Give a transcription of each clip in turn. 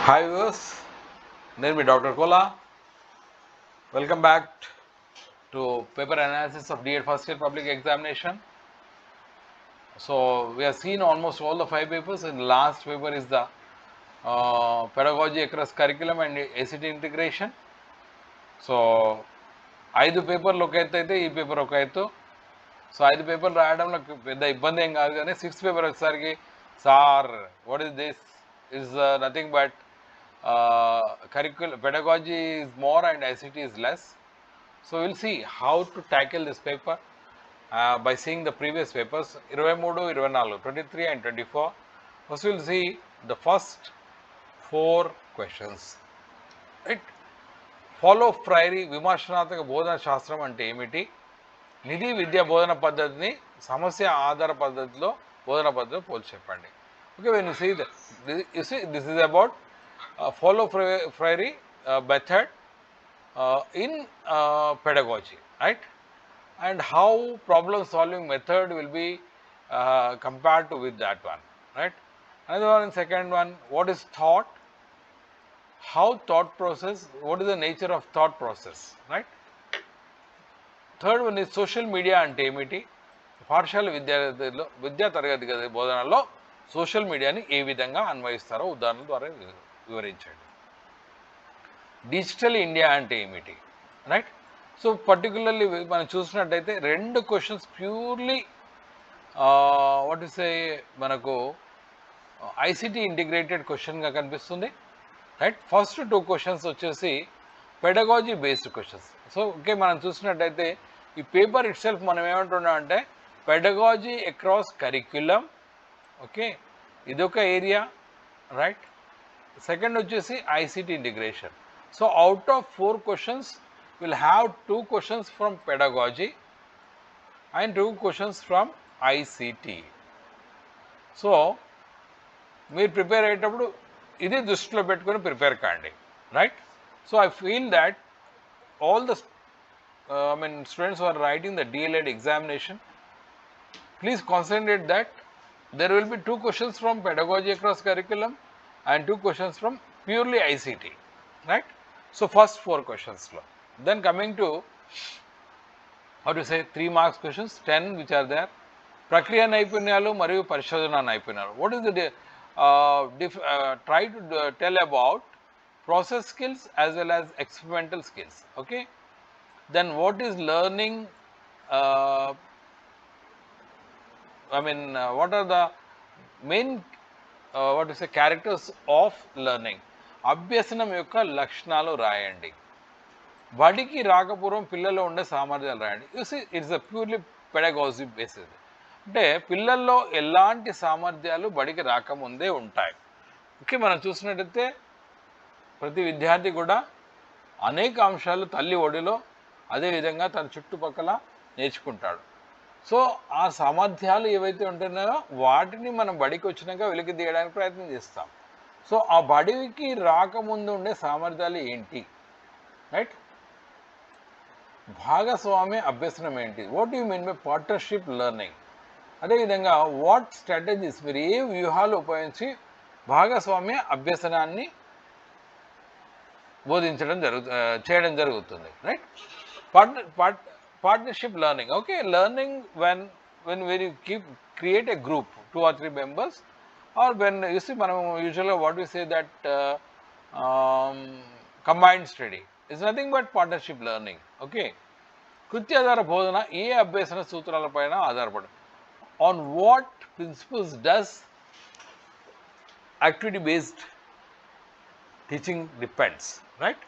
Hi viewers, నేను మీ doctor Kola. Welcome back to paper analysis of DEd first year public examination. So we have seen almost all the 5 papers, and the last paper is the pedagogy across curriculum and ACT integration. So 5 పేపర్లు ఒక ఎత్తు అయితే ఈ paper ఒక ఎత్తు. So 5 పేపర్లు రాయడంలో పెద్ద ఇబ్బంది ఏం కాదు, కానీ 6th పేపర్ వచ్చేసరికి sir what is this is nothing but curriculum pedagogy is more and ICT is less. So we'll see how to tackle this paper by seeing the previous papers 23, 24, 23 and 24. First we'll see the first 4 questions. Right? Follow Freire విమర్శనాత్మక బోధన శాస్త్రం అంటే ఏమిటి? నిధి విద్యా బోధన పద్ధతిని సమస్య ఆధార పద్ధతిలో బోధన పద్ధతిలో పోల్చి చెప్పండి. Okay, when you see that, you see this is about follow Freire method in pedagogy, right? And how problem solving method will be compared to with that one, right? Another one, second one, what is thought? How thought process, what is the nature of thought process, right? Third one is social media అంటే ఏమిటి? పాఠశాల విద్యా తరగతి గది బోధనలో social మీడియాని ఏ విధంగా అన్వయిస్తారో ఉదాహరణల ద్వారా వివరించండి. డిజిటల్ ఇండియా అంటే ఏమిటి, రైట్? సో పర్టికులర్లీ మనం చూసినట్టయితే 2 questions purely what is a మనకు ఐసిటీ ఇంటిగ్రేటెడ్ క్వశ్చన్గా కనిపిస్తుంది, రైట్? ఫస్ట్ 2 క్వశ్చన్స్ వచ్చేసి pedagogy based questions. So okay, మనం చూసినట్టయితే ఈ పేపర్ ఇట్ సెల్ఫ్ మనం ఏమంటున్నాం అంటే పెడగాజీ అక్రాస్ కరిక్యులం, ఓకే, ఇదొక ఏరియా, రైట్? సెకండ్ వచ్చేసి ICT integration. So out of 4 questions will have 2 questions from pedagogy and 2 questions from ICT. So మీరు prepare అయ్యేటప్పుడు ఇది దృష్టిలో పెట్టుకొని ప్రిపేర్ కాండి, right? So I feel that all the students who are writing the DLED examination, please concentrate that there will be 2 questions from pedagogy across curriculum and 2 questions from purely ICT, right? So first 4 questions lo. Then coming to how to say 3 marks questions, 10 which are there. ప్రక్రియ నైపుణ్యాలు మరియు పరిశోధన నైపుణ్యాలు. What is the try to tell about process skills as well as experimental skills, okay? Then what is learning, what are the main what to say characters of learning? అభ్యసనం యొక్క లక్షణాలు రాయండి. బడికి రాకపూర్వం పిల్లల్లో ఉండే సామర్థ్యాలు రాయండి. You see it's a purely pedagogy basis. అంటే పిల్లల్లో ఎలాంటి సామర్థ్యాలు బడికి రాకముందే ఉంటాయి. ఓకే, మనం చూసినట్టయితే ప్రతి విద్యార్థి కూడా అనేక అంశాలు తల్లి ఒడిలో అదేవిధంగా తన చుట్టుపక్కల నేర్చుకుంటాడు. సో ఆ సామర్థ్యాలు ఏవైతే ఉంటున్నాయో వాటిని మనం బడికి వచ్చినాక వెలికి తీయడానికి ప్రయత్నం చేస్తాం. సో ఆ బడికి రాకముందు ఉండే సామర్థ్యాలు ఏంటి, రైట్? భాగస్వామ్య అభ్యసనం ఏంటి? What you mean by partnership learning? అదేవిధంగా వాట్ స్ట్రాటజీస్, మీరు ఏ వ్యూహాలు ఉపయోగించి భాగస్వామ్య అభ్యసనాన్ని చేయడం జరుగుతుంది, right? Partnership learning, okay, learning when you create a group 2 or 3 members, or when you see మనం usually what we say that combined study is nothing but partnership learning, okay? కృత్యాధార బోధన ఏ అభ్యసన సూత్రాలపైన ఆధారపడి, on what principles does activity based teaching depends, right?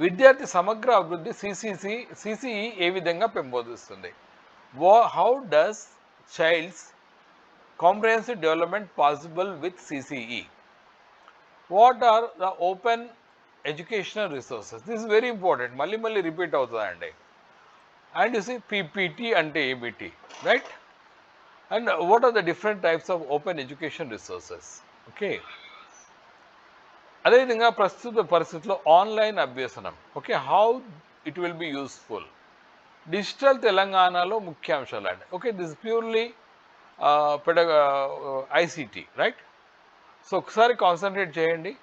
విద్యార్థి సమగ్ర అభివృద్ధి CCE ఏ విధంగా పెంపొందిస్తుంది? How does child's comprehensive development possible with CCE? What are the open educational resources? This is very important, మళ్ళీ రిపీట్ అవుతుందండి. అండ్ యు సీ పీపీటీ అంటే ఏమిటి, right? And what are the different types of open education resources, okay? అదేవిధంగా ప్రస్తుత పరిస్థితుల్లో online అభ్యసనం, okay, how it will be useful? Digital తెలంగాణలో ముఖ్యాంశాలు అండి, okay, this purely ICT, right? So ఒకసారి కాన్సన్ట్రేట్ చేయండి.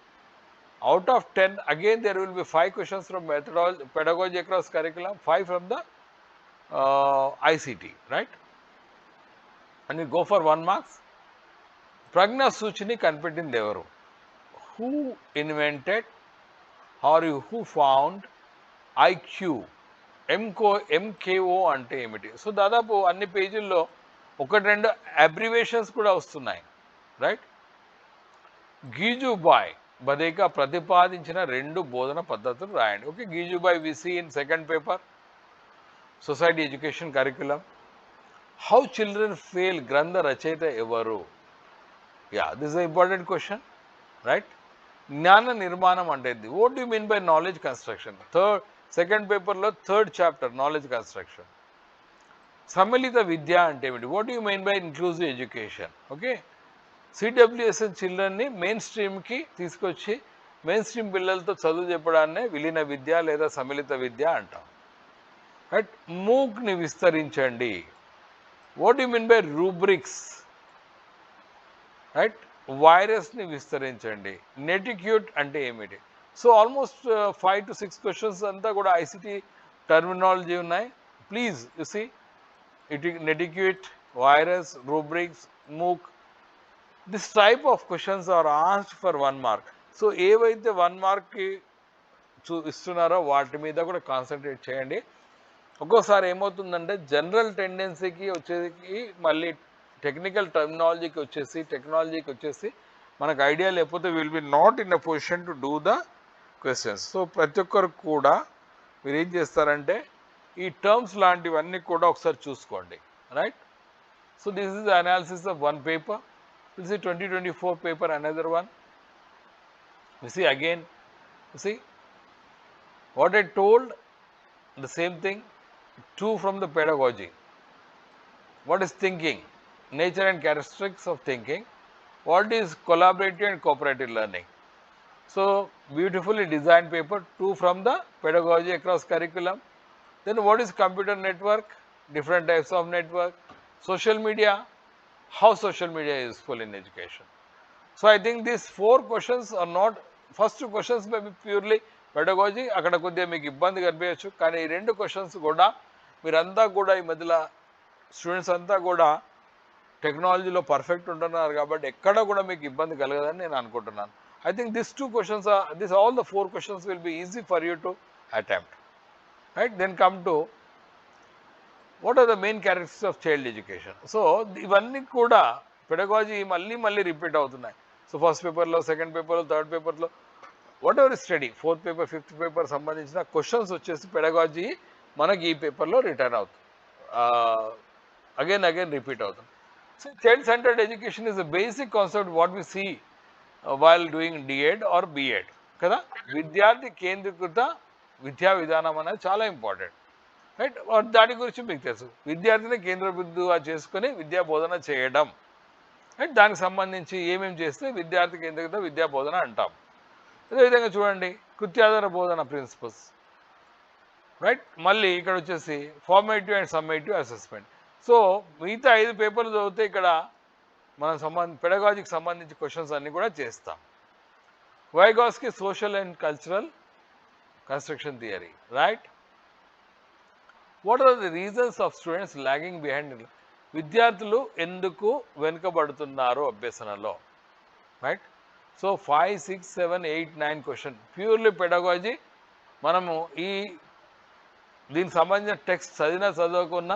Out of 10, again there will be 5 questions from methodology, pedagogy across curriculum, 5 from the ICT, right? And you go for 1 marks. Pragna Suchini కనిపెట్టింది ఎవరు? Who invented or who found IQ? MKO అంటే ఏమిటి? So దాదాపు అన్ని పేజీల్లో ఒకటి రెండు abbreviations కూడా వస్తున్నాయి, రైట్? గీజుబాయ్ బదేకా ప్రతిపాదించిన 2 బోధన పద్ధతులు రాయండి. ఓకే, గీజుబాయ్ విసి in second paper, society education curriculum. How children fail గ్రంథ రచయిత ఎవరు? Yeah, this is important question, right? జ్ఞాన నిర్మాణం అంటే what you mean by knowledge construction? Second పేపర్లో 3rd చాప్టర్ నాలెడ్జ్ కన్స్ట్రక్షన్. సమ్మిళిత విద్య అంటే ఏమిటి? What you mean by inclusive education? Okay, CWSN చిల్డ్రన్ని మెయిన్ స్ట్రీమ్కి తీసుకొచ్చి మెయిన్ స్ట్రీమ్ పిల్లలతో చదువు చెప్పడాన్నే విలీన విద్య లేదా సమ్మిళిత విద్య అంటాం, రైట్? మూక్ని విస్తరించండి. What you mean by rubrics, right? వైరస్ని విస్తరించండి. నెటిక్యూట్ అంటే ఏమిటి? సో ఆల్మోస్ట్ 5 to 6 క్వశ్చన్స్ అంతా కూడా ఐసిటీ టర్మినాలజీ ఉన్నాయి. Please you see netiquette, virus, rubrics, MOOC. This type of questions are asked for 1 mark. So ఏవైతే 1 మార్క్కి ఇస్తున్నారో వాటి మీద కూడా కాన్సన్ట్రేట్ చేయండి. ఒక్కోసారి ఏమవుతుందంటే జనరల్ టెండెన్సీకి వచ్చేసి మళ్ళీ టెక్నికల్ టర్మినాలజీకి వచ్చేసి మనకు ఐడియా లేకపోతే will be not in a position to do the questions. So ప్రతి ఒక్కరు కూడా మీరు ఏం చేస్తారంటే ఈ టర్మ్స్ లాంటివన్నీ కూడా ఒకసారి చూసుకోండి, right? So this is the analysis of 1 paper. This is 2024 paper, another one. You see again, you see what I told, the same thing. 2 from the pedagogy. What is thinking? Nature and characteristics of thinking. What is collaborative and cooperative learning? So beautifully designed paper. 2 from the pedagogy across curriculum. Then what is computer network? Different types of network. Social media. How social media is useful in education. So I think these 4 questions are not, first 2 questions may be purely pedagogy, అక్కడ కొద్దిగా మీకు ఇబ్బంది కనిపించచ్చు. కానీ ఈ 2 questions కూడా మీరంతా కూడా ఈ మధ్యలో స్టూడెంట్స్ అంతా కూడా టెక్నాలజీలో పర్ఫెక్ట్ ఉంటున్నారు కాబట్టి ఎక్కడ కూడా మీకు ఇబ్బంది కలగదని నేను అనుకుంటున్నాను. I think these 2 questions are, all the 4 questions will be easy for you to attempt, right? Then come to what are the main characteristics of child education. So ఇవన్నీ కూడా పెడగాజీ మళ్ళీ రిపీట్ అవుతున్నాయి. సో ఫస్ట్ పేపర్లో, second పేపర్లో, third పేపర్లో, whatever study 4th paper, 5th paper సంబంధించిన questions వచ్చేసి pedagogy మనకి ఈ పేపర్లో రిటర్న్ అవుతుంది, అగైన్ రిపీట్ అవుతుంది. So child centred education is the basic concept what we see while doing DEd or BEd కదా. విద్యార్థి కేంద్రీకృత విద్యా విధానం అనేది చాలా ఇంపార్టెంట్, రైట్? దాని గురించి మీకు తెలుసు, విద్యార్థిని కేంద్ర బిందువుగా చేసుకొని విద్యా బోధన చేయడం, రైట్? దానికి సంబంధించి ఏమేమి చేస్తే విద్యార్థి కేంద్రీకృత విద్యా బోధన అంటాం. అదేవిధంగా చూడండి కృత్యాధార బోధన ప్రిన్సిపల్స్, రైట్? మళ్ళీ ఇక్కడ వచ్చేసి formative and summative assessment. So మిగతా 5 పేపర్లు చదివితే ఇక్కడ మనం పెడగాజీకి సంబంధించి క్వశ్చన్స్ అన్నీ కూడా చేస్తాం. వైగాస్కి social and cultural construction theory, right? What are the reasons of students lagging behind? విద్యార్థులు ఎందుకు వెనుకబడుతున్నారు అభ్యసనలో, right? So 5, 6, 7, 8, 9 question purely pedagogy. మనము దీనికి సంబంధించిన టెక్స్ట్ చదవకున్న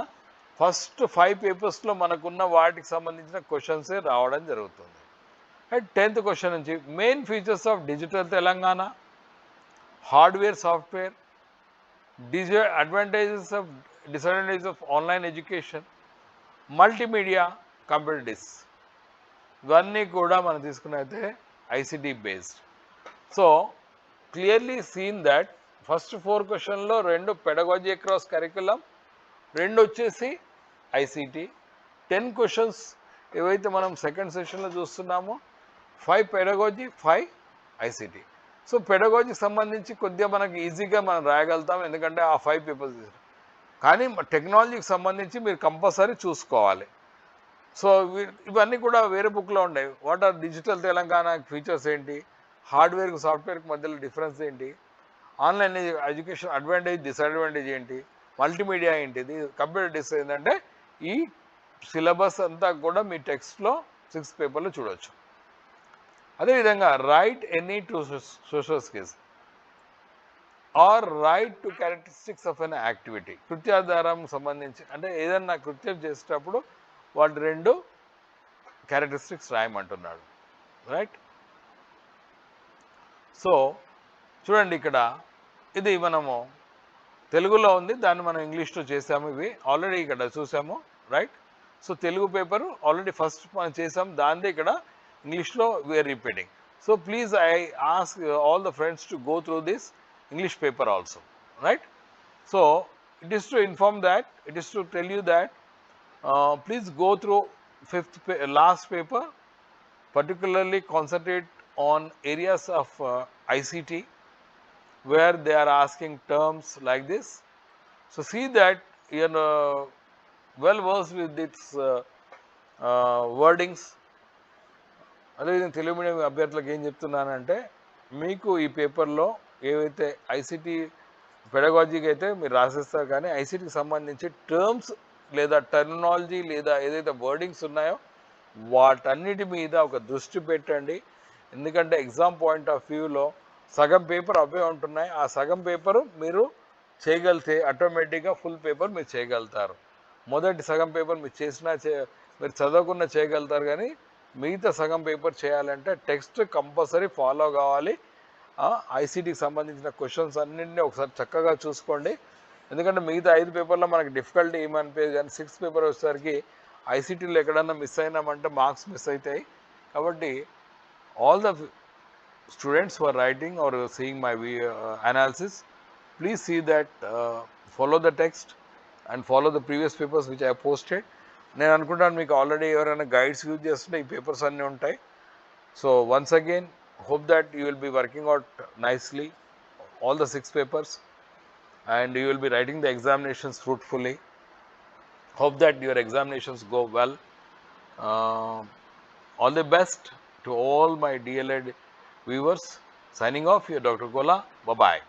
ఫస్ట్ 5 పేపర్స్లో మనకున్న వాటికి సంబంధించిన క్వశ్చన్సే రావడం జరుగుతుంది, రైట్? 10th క్వశ్చన్ నుంచి main features of digital Telangana, hardware, software, disadvantages of online education, multimedia, computer disc. ఇవన్నీ కూడా మనం తీసుకున్నైతే ICT based. So clearly seen that first 4 క్వశ్చన్లో 2 పెడగాజీ అక్రాస్ కరికులం, 2 వచ్చేసి ఐసిటీ. 10 క్వశ్చన్స్ ఏవైతే మనం సెకండ్ సెషన్లో చూస్తున్నామో 5 పెడగాజీ, 5 ఐసిటీ. సో పెడగాజీకి సంబంధించి కొద్దిగా మనకి ఈజీగా మనం రాయగలుగుతాం, ఎందుకంటే ఆ 5 పేపర్స్. కానీ టెక్నాలజీకి సంబంధించి మీరు కంపల్సరీ చూసుకోవాలి. సో ఇవన్నీ కూడా వేరే బుక్లో ఉన్నాయి. What are digital Telangana features ఏంటి, హార్డ్వేర్కి సాఫ్ట్వేర్కి మధ్యలో డిఫరెన్స్ ఏంటి, ఆన్లైన్ ఎడ్యుకేషన్ అడ్వాంటేజ్ డిసడ్వాంటేజ్ ఏంటి, మల్టీమీడియా ఏంటిది, కంప్యూటర్ డిస్ ఏంటంటే ఈ సిలబస్ అంతా కూడా మీ టెక్స్ట్లో 6th పేపర్లో చూడవచ్చు. అదేవిధంగా right any to social skills are right to characteristics of an activity. కృత్యాధారం సంబంధించి అంటే ఏదన్నా కృత్యం చేసేటప్పుడు వాటి 2 క్యారెక్టరిస్టిక్స్ రాయమంటున్నాడు. రైట్. సో చూడండి ఇక్కడ ఇది మనము తెలుగులో ఉంది, దాన్ని మనం ఇంగ్లీష్లో చేసాము. ఇవి ఆల్రెడీ ఇక్కడ చూసాము. Right. So Telugu paper already first మనం చేసాం, దాందే ఇక్కడ ఇంగ్లీష్లో we are repeating. So please I ask all the friends to go through this English paper also, right? So it is to inform that, it is to tell you that please go through last paper, particularly concentrate on areas of ICT where they are asking terms like this. So see that you are well versed with its wordings. అదేవిధంగా Telugu medium అభ్యర్థులకు ఏం చెప్తున్నానంటే, మీకు ఈ పేపర్లో ఏవైతే ICT పెడగాజీకి అయితే మీరు రాసేస్తారు, కానీ ఐసీటీకి సంబంధించి టర్మ్స్ లేదా టెర్మినాలజీ లేదా ఏదైతే వర్డింగ్స్ ఉన్నాయో వాటన్నిటి మీద ఒక దృష్టి పెట్టండి. ఎందుకంటే ఎగ్జామ్ పాయింట్ ఆఫ్ వ్యూలో సగం పేపర్ అవే ఉంటున్నాయి. ఆ సగం పేపరు మీరు చేయగలిగితే ఆటోమేటిక్గా ఫుల్ పేపర్ మీరు చేయగలుగుతారు. మొదటి సగం పేపర్ మీరు మీరు చదవకుండా చేయగలుగుతారు, కానీ మిగతా సగం పేపర్ చేయాలంటే టెక్స్ట్ కంపల్సరీ ఫాలో కావాలి. ఐసీటీకి సంబంధించిన క్వశ్చన్స్ అన్నింటినీ ఒకసారి చక్కగా చూసుకోండి. ఎందుకంటే మిగతా 5 పేపర్లో మనకి డిఫికల్టీ ఏమనిపించదు, కానీ 6th పేపర్ వచ్చేసరికి ఐసీటీలో ఎక్కడన్నా మిస్ అయినామంటే మార్క్స్ మిస్ అవుతాయి. కాబట్టి all the students who are writing or seeing my analysis, please see that follow the text and follow the previous papers which I have posted. నేను అనుకుంటాను మీకు already ఎవరైనా guides use చేస్తుంటే ఈ papers అన్నీ ఉంటాయి. So once again hope that you will be working out nicely all the 6 papers and you will be writing the examinations fruitfully. Hope that your examinations go well. All the best to all my DLED viewers. Signing off, your Dr. Gola. Bye bye.